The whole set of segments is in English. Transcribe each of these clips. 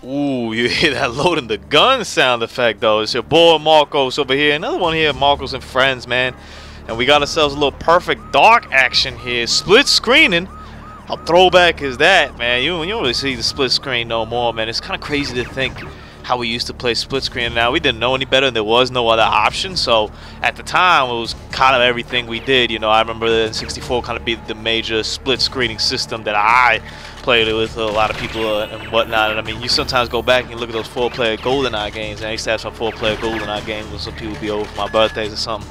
Ooh, you hear that loading the gun sound effect though. It's your boy Marcos over here. Another one here, Marcos and Friends, man. And we got ourselves a little perfect dark action here. Split screening. How throwback is that, man? You don't really see the split screen no more, man. It's kind of crazy to think how we used to play split screen. Now, we didn't know any better and there was no other option. So at the time, it was kind of everything we did. You know, I remember the N64 kind of be the major split screening system that I played it with a lot of people and whatnot. And I mean, you sometimes go back and you look at those 4-player GoldenEye games. And I used to have some 4-player GoldenEye games when some people would be over for my birthdays or something.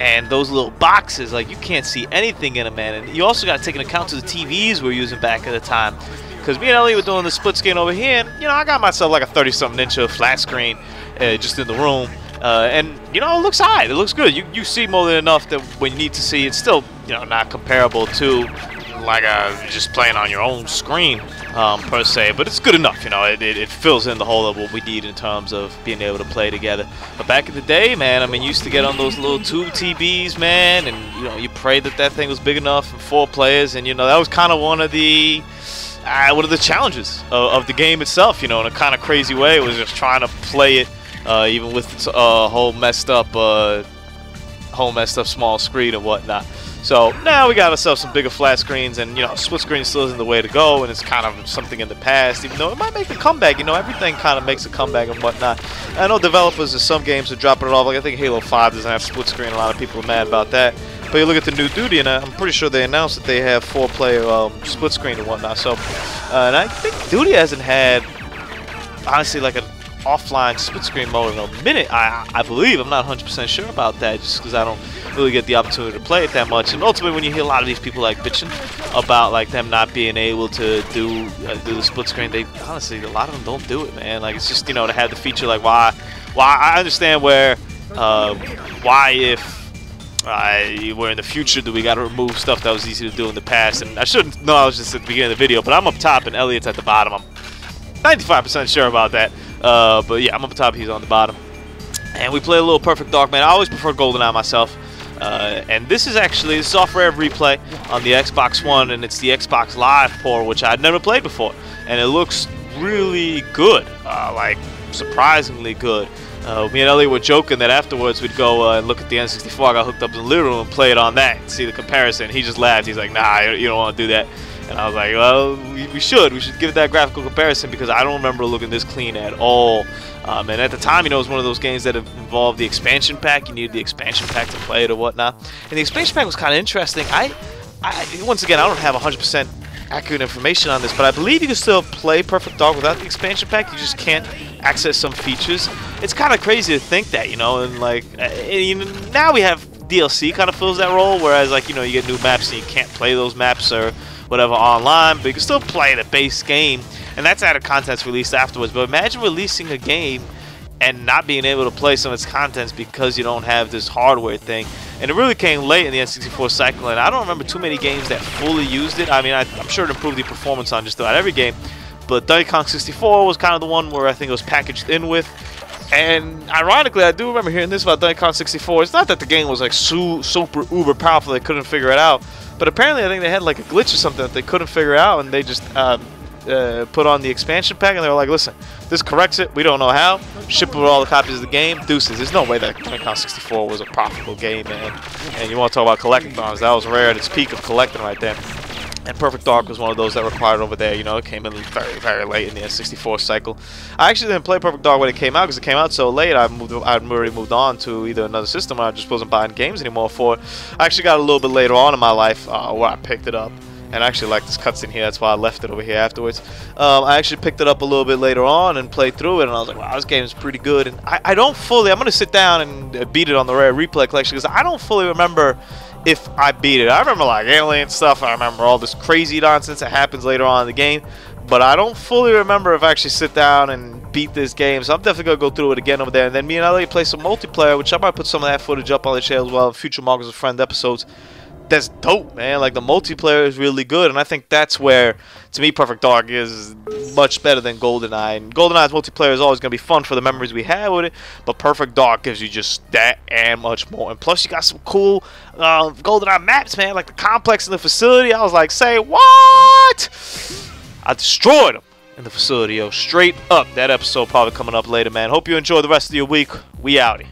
And those little boxes, like, you can't see anything in them, man. And you also got to take into account to the TVs we were using back at the time. Because me and Eliott were doing the split screen over here, and, you know, I got myself like a 30-something inch flat screen just in the room. And, you know, it looks alright. It looks good. You see more than enough that when you need to see, it's still, you know, not comparable to like just playing on your own screen per se, but it's good enough. You know, it fills in the hole of what we need in terms of being able to play together. But back in the day, man, I mean, you used to get on those little tube TVs, man, and, you know, you prayed that that thing was big enough for 4 players, and, you know, that was kind of one of the challenges of the game itself, you know, in a kind of crazy way. It was just trying to play it even with its whole messed up small screen and whatnot. So now we got ourselves some bigger flat screens, and, you know, split screen still isn't the way to go, and it's kind of something in the past, even though it might make a comeback. You know, everything kind of makes a comeback and whatnot. I know developers of some games are dropping it off. Like, I think Halo 5 doesn't have split screen. A lot of people are mad about that. But you look at the new Duty, and I'm pretty sure they announced that they have 4-player split screen and whatnot. So, and I think Duty hasn't had, honestly, like an offline split screen mode in a minute. I believe. I'm not 100% sure about that, just because I don't really get the opportunity to play it that much. And ultimately, when you hear a lot of these people like bitching about like them not being able to do the split screen, they honestly, a lot of them don't do it, man. Like, it's just, you know, to have the feature, like, why I understand where why if we're in the future, do we got to remove stuff that was easy to do in the past. And I shouldn't know, I was just at the beginning of the video, but I'm up top and Eliott's at the bottom. I'm 95% sure about that. But yeah, I'm up top, he's on the bottom. And we play a little Perfect Dark, man. I always prefer GoldenEye myself. And this is software replay on the Xbox One, and it's the Xbox Live port, which I'd never played before. And it looks really good, like surprisingly good. Me and Eliott were joking that afterwards we'd go and look at the N64. I got hooked up in the living room and play it on that and see the comparison. He just laughed. He's like, nah, you don't want to do that. And I was like, well, we should give it that graphical comparison, because I don't remember looking this clean at all. And at the time, you know, it was one of those games that involved the expansion pack. You needed the expansion pack to play it or whatnot. And the expansion pack was kind of interesting. Once again, I don't have 100% accurate information on this, but I believe you can still play Perfect Dark without the expansion pack. You just can't access some features. It's kind of crazy to think that, you know, and like now we have DLC kind of fills that role, whereas, like, you know, you get new maps and you can't play those maps or whatever online, but you can still play the base game, and that's added contents released afterwards. But imagine releasing a game and not being able to play some of its contents because you don't have this hardware thing. And it really came late in the N64 cycle, and I don't remember too many games that fully used it. I mean, I'm sure it improved the performance on just about every game, but Donkey Kong 64 was kind of the one where I think it was packaged in with. And ironically, I do remember hearing this about Donkey Kong 64. It's not that the game was like super uber powerful, they couldn't figure it out, but apparently I think they had like a glitch or something that they couldn't figure out, and they just put on the expansion pack, and they were like, listen, this corrects it, we don't know how, ship it with all the copies of the game, deuces. There's no way that Donkey Kong 64 was a profitable game, man. And you want to talk about collectathons, that was rare at its peak of collecting right there. And Perfect Dark was one of those that required over there. You know, it came in very, very late in the N64 cycle. I actually didn't play Perfect Dark when it came out, because it came out so late. I'd already moved on to either another system, or I just wasn't buying games anymore for it. I actually got a little bit later on in my life where I picked it up. And I actually like this cutscene here, that's why I left it over here afterwards. I actually picked it up a little bit later on and played through it, and I was like, wow, this game is pretty good. And I don't fully, I'm going to sit down and beat it on the Rare Replay Collection, because I don't fully remember if I beat it. I remember like alien stuff, I remember all this crazy nonsense that happens later on in the game, but I don't fully remember if I actually sit down and beat this game. So I'm definitely going to go through it again over there, and then me and Eliott play some multiplayer, which I might put some of that footage up on the channel as well in future Marcos with Friend episodes. That's dope, man. Like, the multiplayer is really good, and I think that's where, to me, Perfect Dark is much better than GoldenEye. And GoldenEye's multiplayer is always going to be fun for the memories we have with it, but Perfect Dark gives you just that and much more. And plus, you got some cool GoldenEye maps, man, like the complex and the facility. I was like, say what? I destroyed them. in the facility, yo. Straight up. That episode probably coming up later, man. Hope you enjoy the rest of your week. We outie.